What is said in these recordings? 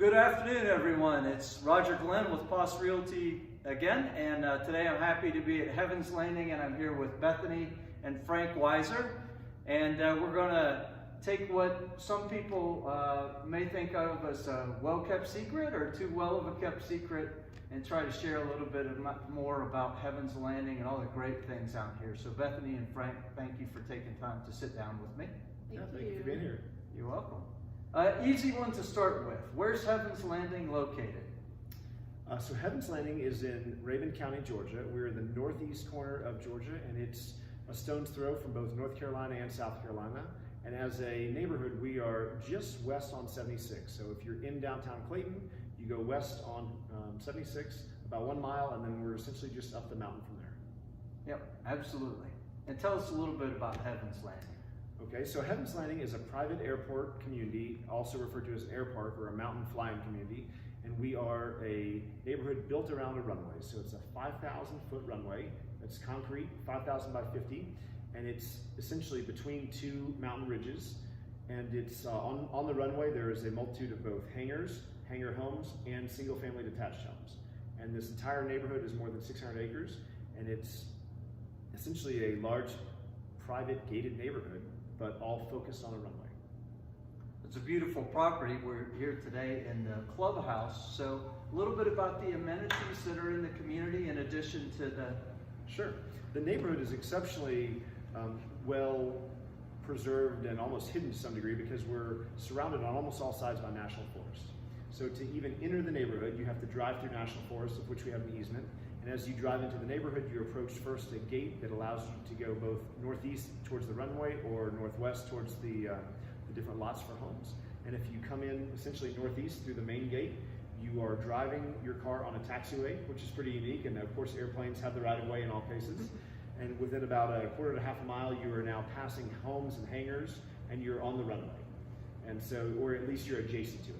Good afternoon, everyone. It's Roger Glenn with Poss Realty again, and today I'm happy to be at Heaven's Landing, and I'm here with Bethany and Frank Weisser, and we're going to take what some people may think of as a well-kept secret or too well of a kept secret and try to share a little bit more about Heaven's Landing and all the great things out here. So Bethany and Frank, thank you for taking time to sit down with me. Thank you for being here. You're welcome. Easy one to start with. Where's Heaven's Landing located? So Heaven's Landing is in Rabun County, Georgia. We're in the northeast corner of Georgia, and it's a stone's throw from both North Carolina and South Carolina. And as a neighborhood, we are just west on 76. So if you're in downtown Clayton, you go west on 76, about 1 mile, and then we're essentially just up the mountain from there. Yep, absolutely. And tell us a little bit about Heaven's Landing. Okay, so Heaven's Landing is a private airport community, also referred to as an airpark or a mountain flying community. And we are a neighborhood built around a runway. So it's a 5,000-foot runway. It's concrete, 5,000 by 50. And it's essentially between two mountain ridges. And it's on the runway, there is a multitude of both hangars, hangar homes, and single-family detached homes. And this entire neighborhood is more than 600 acres. And it's essentially a large private gated neighborhood, but all focused on a runway. It's a beautiful property. We're here today in the clubhouse. So a little bit about the amenities that are in the community in addition to the... Sure. The neighborhood is exceptionally well preserved and almost hidden to some degree because we're surrounded on almost all sides by national forest. So to even enter the neighborhood, you have to drive through national forest, of which we have an easement. And as you drive into the neighborhood, you approach first a gate that allows you to go both northeast towards the runway or northwest towards the different lots for homes. And if you come in essentially northeast through the main gate, you are driving your car on a taxiway, which is pretty unique. And of course, airplanes have the right of way in all cases. And within about a quarter to half a mile, you are now passing homes and hangars, and you're on the runway. And so, or at least you're adjacent to it.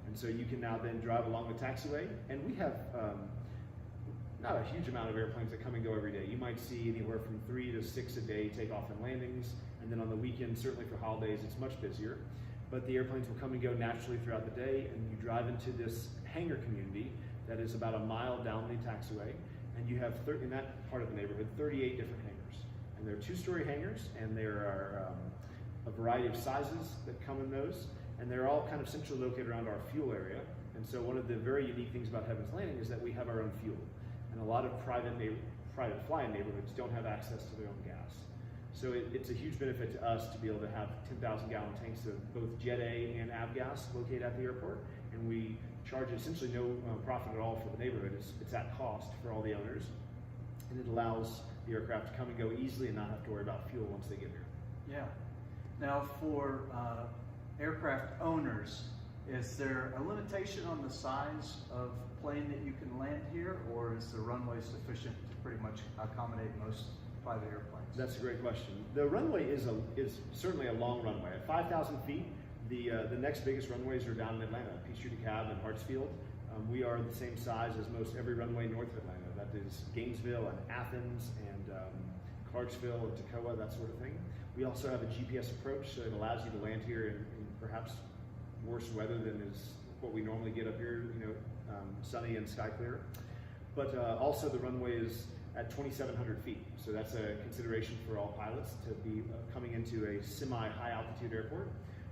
And so you can now then drive along the taxiway. And we have not a huge amount of airplanes that come and go every day. You might see anywhere from 3 to 6 a day take off and landings, and then on the weekends, certainly for holidays, it's much busier. But the airplanes will come and go naturally throughout the day, and you drive into this hangar community that is about a mile down the taxiway, and you have, in that part of the neighborhood, 38 different hangars. And they're 2-story hangars, and there are a variety of sizes that come in those, and they're all kind of centrally located around our fuel area. And so one of the very unique things about Heaven's Landing is that we have our own fuel. And a lot of private flying neighborhoods don't have access to their own gas. So it's a huge benefit to us to be able to have 10,000-gallon tanks of both Jet A and avgas located at the airport. And we charge essentially no profit at all for the neighborhood. It's at cost for all the owners. And it allows the aircraft to come and go easily and not have to worry about fuel once they get here. Yeah. Now for aircraft owners, is there a limitation on the size of plane that you can land here, or is the runway sufficient to pretty much accommodate most private airplanes? That's a great question. The runway is certainly a long runway. At 5,000 feet, the next biggest runways are down in Atlanta, Peachtree DeKalb and Hartsfield. We are the same size as most every runway north of Atlanta. That is Gainesville and Athens and Clarksville and Toccoa, that sort of thing. We also have a GPS approach, so it allows you to land here in perhaps worse weather than is what we normally get up here, sunny and sky clear. But also the runway is at 2,700 feet. So that's a consideration for all pilots to be coming into a semi-high altitude airport.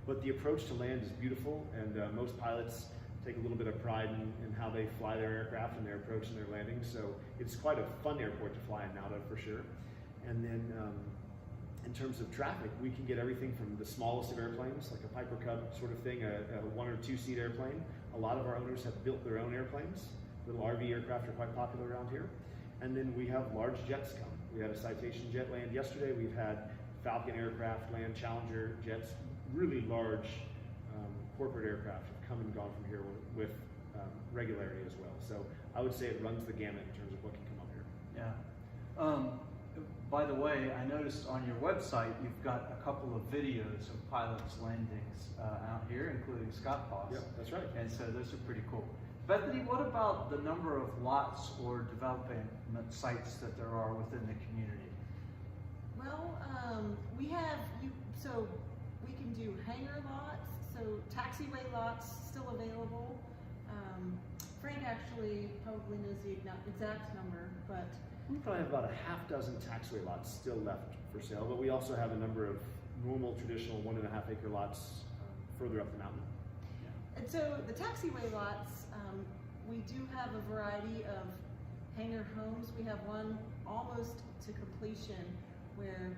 But the approach to land is beautiful, and most pilots take a little bit of pride in how they fly their aircraft and their approach and their landing. So it's quite a fun airport to fly in and out of for sure. And then in terms of traffic, we can get everything from the smallest of airplanes, like a Piper Cub sort of thing, a 1 or 2 seat airplane. A lot of our owners have built their own airplanes. Little RV aircraft are quite popular around here. And then we have large jets come. We had a Citation jet land yesterday. We've had Falcon aircraft land, Challenger jets, really large corporate aircraft have come and gone from here with regularity as well. So I would say it runs the gamut in terms of what can come up here. Yeah. By the way, I noticed on your website you've got a couple of videos of pilots' landings out here, including Scott Poss. Yep, that's right. And so those are pretty cool. Bethany, what about the number of lots or development sites that there are within the community? Well, we have, so we can do hangar lots, so taxiway lots still available. Frank actually probably knows the exact number, but We probably have about a half dozen taxiway lots still left for sale, but we also have a number of normal, traditional 1.5 acre lots further up the mountain. and so the taxiway lots, we do have a variety of hangar homes. We have one almost to completion where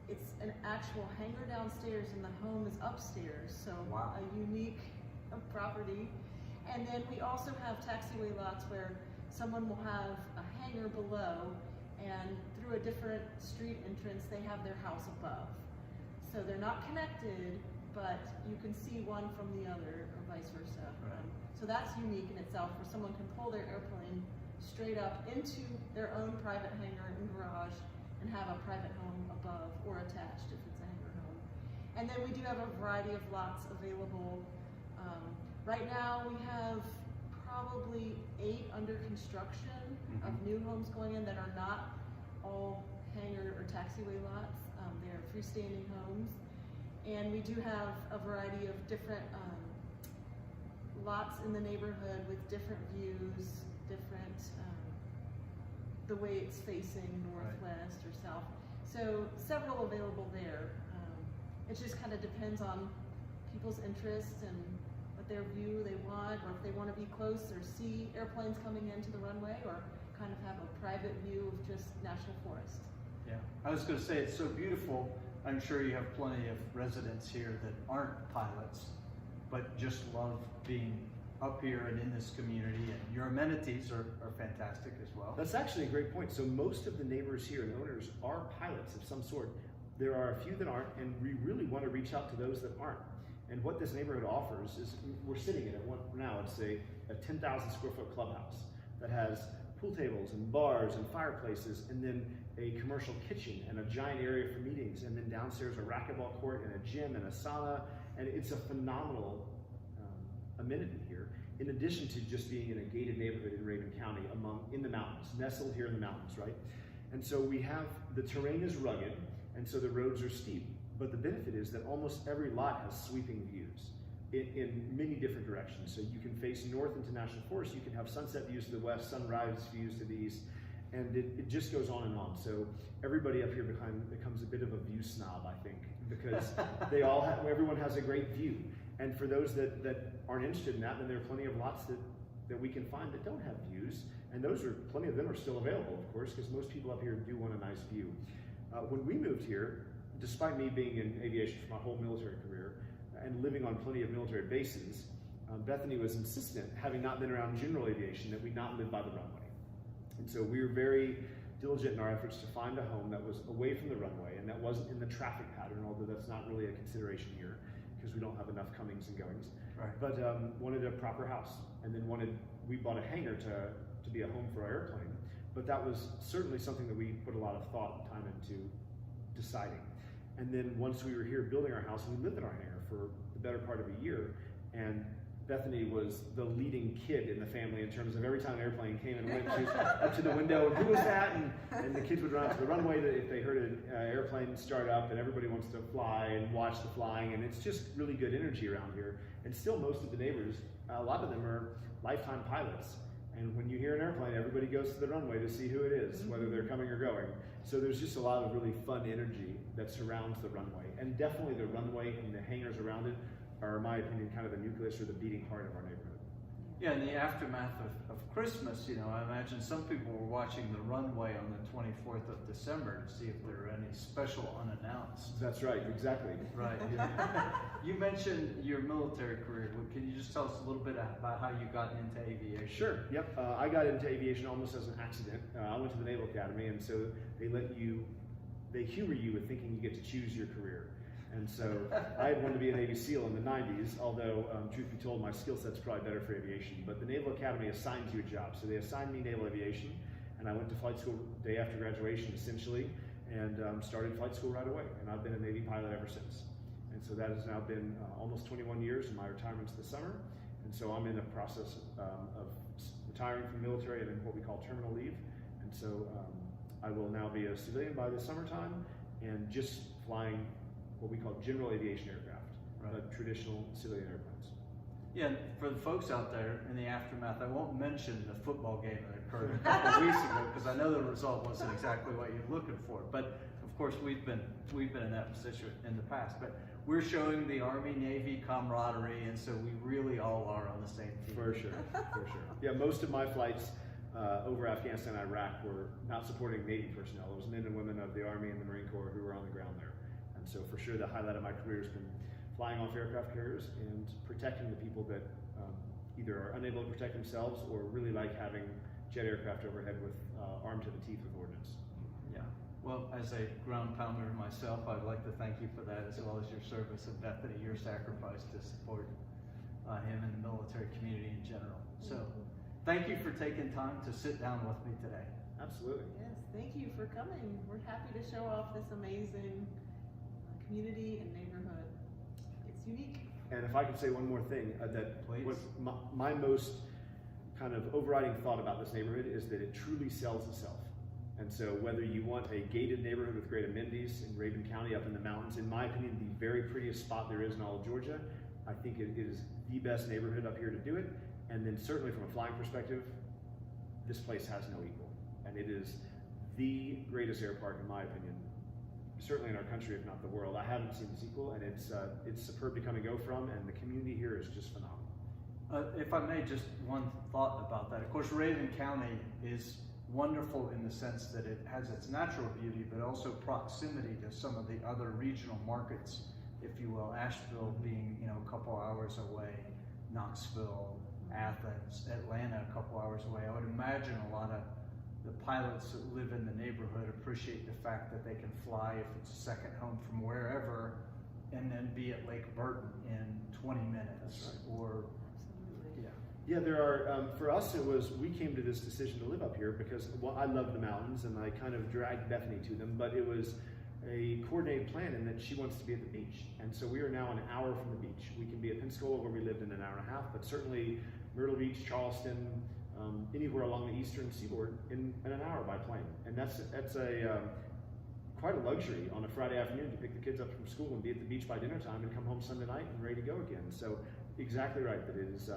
it's an actual hangar downstairs and the home is upstairs, so Wow. a unique property. And then we also have taxiway lots where someone will have a hangar below, and through a different street entrance they have their house above. So they're not connected, but you can see one from the other or vice versa. Right. So that's unique in itself, where someone can pull their airplane straight up into their own private hangar and garage and have a private home above or attached if it's a hangar home. And then we do have a variety of lots available. Right now we have probably 8 under construction of new homes going in that are not all hangar or taxiway lots. They're freestanding homes. And we do have a variety of different lots in the neighborhood with different views, different, the way it's facing northwest or south. So several available there. It just kind of depends on people's interests and what their view they want, or if they want to be close or see airplanes coming into the runway, or kind of have a private view of just national forest. Yeah, I was going to say it's so beautiful. I'm sure you have plenty of residents here that aren't pilots, but just love being up here and in this community, and your amenities are fantastic as well. That's actually a great point. So most of the neighbors here and owners are pilots of some sort. There are a few that aren't, and we really want to reach out to those that aren't. And what this neighborhood offers is, we're sitting in it now, it's a 10,000 square foot clubhouse that has pool tables and bars and fireplaces, and then a commercial kitchen and a giant area for meetings, and then downstairs a racquetball court and a gym and a sauna, and it's a phenomenal amenity here, in addition to just being in a gated neighborhood in Rabun County in the mountains, nestled here in the mountains, right? And so the terrain is rugged, and so the roads are steep. But the benefit is that almost every lot has sweeping views in many different directions. So you can face north into National Forest, you can have sunset views to the west, sunrise views to the east, and it just goes on and on. So everybody up here becomes a bit of a view snob, I think, because everyone has a great view. And for those that aren't interested in that, then there are plenty of lots that we can find that don't have views, and plenty of them are still available, of course, because most people up here do want a nice view. When we moved here, despite me being in aviation for my whole military career and living on plenty of military bases, Bethany was insistent, having not been around general aviation, that we not live by the runway. And so we were very diligent in our efforts to find a home that was away from the runway and that wasn't in the traffic pattern, although that's not really a consideration here because we don't have enough comings and goings. Right. But wanted a proper house, and then we bought a hangar to be a home for our airplane. But that was certainly something that we put a lot of thought and time into deciding. And then once we were here building our house, we lived in our hangar for the better part of a year, and Bethany was the leading kid in the family in terms of every time an airplane came and went, she was up to the window, and who was that? And the kids would run out to the runway if they heard an airplane start up, and everybody wants to fly and watch the flying, and it's just really good energy around here. And still most of the neighbors, a lot of them are lifetime pilots. And when you hear an airplane, everybody goes to the runway to see who it is, whether they're coming or going. So there's just a lot of really fun energy that surrounds the runway. And definitely the runway and the hangars around it are, in my opinion, kind of the nucleus or the beating heart of our neighborhood. Yeah, in the aftermath of Christmas, I imagine some people were watching the runway on the 24th of December to see if there were any special unannounced. That's right, exactly. Right. You mentioned your military career. Can you just tell us a little bit about how you got into aviation? Sure, yep. I got into aviation almost as an accident. I went to the Naval Academy, and so they humor you with thinking you get to choose your career. And so I had wanted to be a Navy SEAL in the 90s, although truth be told, my skill set's probably better for aviation. But the Naval Academy assigns you a job. So they assigned me naval aviation, and I went to flight school day after graduation, essentially, and started flight school right away. And I've been a Navy pilot ever since. And so that has now been almost 21 years, and my retirement's this summer. And so I'm in the process of retiring from the military and in what we call terminal leave. And so I will now be a civilian by the summertime, and just flying what we call general aviation aircraft, Right. but traditional civilian airplanes. Yeah, and for the folks out there in the aftermath, I won't mention the football game that occurred a couple of weeks ago because I know the result wasn't exactly what you're looking for. But of course, we've been in that position in the past. But we're showing the Army-Navy camaraderie, and so we really all are on the same team. For sure, for sure. Yeah, most of my flights over Afghanistan and Iraq were not supporting Navy personnel. It was men and women of the Army and the Marine Corps who were on the ground there. And so for sure, the highlight of my career has been flying off aircraft carriers and protecting the people that either are unable to protect themselves or really like having jet aircraft overhead with armed to the teeth with ordnance. Yeah. Well, as a ground pounder myself, I'd like to thank you for that, as well as your service at Bethany, your sacrifice to support him and the military community in general. So, thank you for taking time to sit down with me today. Absolutely. Yes, thank you for coming. We're happy to show off this amazing community and neighborhood. It's unique. And if I could say one more thing, that Please. what my most kind of overriding thought about this neighborhood is that it truly sells itself. And so whether you want a gated neighborhood with great amenities in Rabun County up in the mountains, in my opinion, the very prettiest spot there is in all of Georgia, I think it is the best neighborhood up here to do it. And then certainly from a flying perspective, this place has no equal. And it is the greatest air park in my opinion, certainly in our country, if not the world. I haven't seen this equal, and it's superb to come and go from, and the community here is just phenomenal. If I may, just one thought about that. Of course, Rabun County is wonderful in the sense that it has its natural beauty, but also proximity to some of the other regional markets, if you will. Asheville being, a couple hours away, Knoxville, Athens, Atlanta a couple hours away. I would imagine a lot of the pilots that live in the neighborhood appreciate the fact that they can fly if it's a second home from wherever, and then be at Lake Burton in 20 minutes. That's right. Or Absolutely. Yeah, there are, for us we came to this decision to live up here because, well, I love the mountains and I kind of dragged Bethany to them, but it was a coordinated plan in that she wants to be at the beach. And so we are now an hour from the beach. We can be at Pensacola where we lived in an hour and a half, but certainly Myrtle Beach, Charleston, anywhere along the eastern seaboard in an hour by plane. And that's quite a luxury on a Friday afternoon to pick the kids up from school and be at the beach by dinner time and come home Sunday night and ready to go again. So exactly right that it is,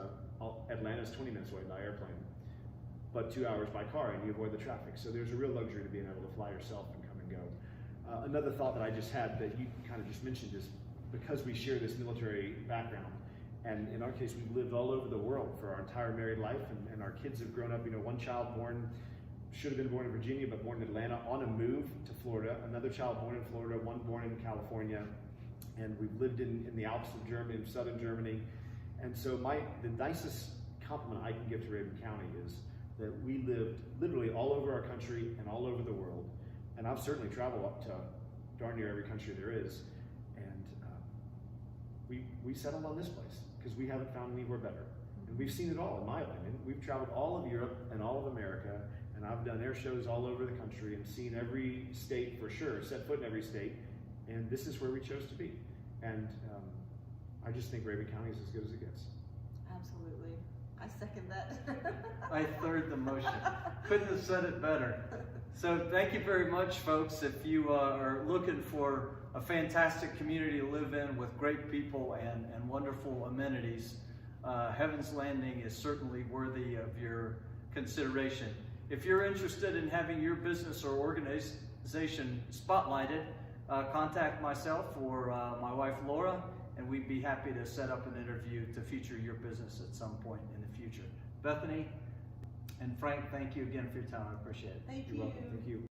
Atlanta's 20 minutes away by airplane, but 2 hours by car, and you avoid the traffic. So there's a real luxury to being able to fly yourself and come and go. Another thought that I just had that you kind of just mentioned is because we share this military background, and in our case, we've lived all over the world for our entire married life, and our kids have grown up, one child should have been born in Virginia, but born in Atlanta on a move to Florida, another child born in Florida, one born in California, and we've lived in the Alps of Germany, in southern Germany. And so the nicest compliment I can give to Rabun County is that we lived literally all over our country and all over the world. And I've certainly traveled up to darn near every country there is. And we settled on this place because we haven't found anywhere better. And we've seen it all, in my opinion. We've traveled all of Europe and all of America, and I've done air shows all over the country and seen every state for sure, set foot in every state. And this is where we chose to be. And I just think Rabun County is as good as it gets. Absolutely. I second that. I third the motion. Couldn't have said it better. So thank you very much, folks. If you are looking for a fantastic community to live in with great people and wonderful amenities, Heaven's Landing is certainly worthy of your consideration. If you're interested in having your business or organization spotlighted, contact myself or my wife Laura, and we'd be happy to set up an interview to feature your business at some point in the future. Bethany and Frank, thank you again for your time. I appreciate it. Thank You're you. welcome. Thank you.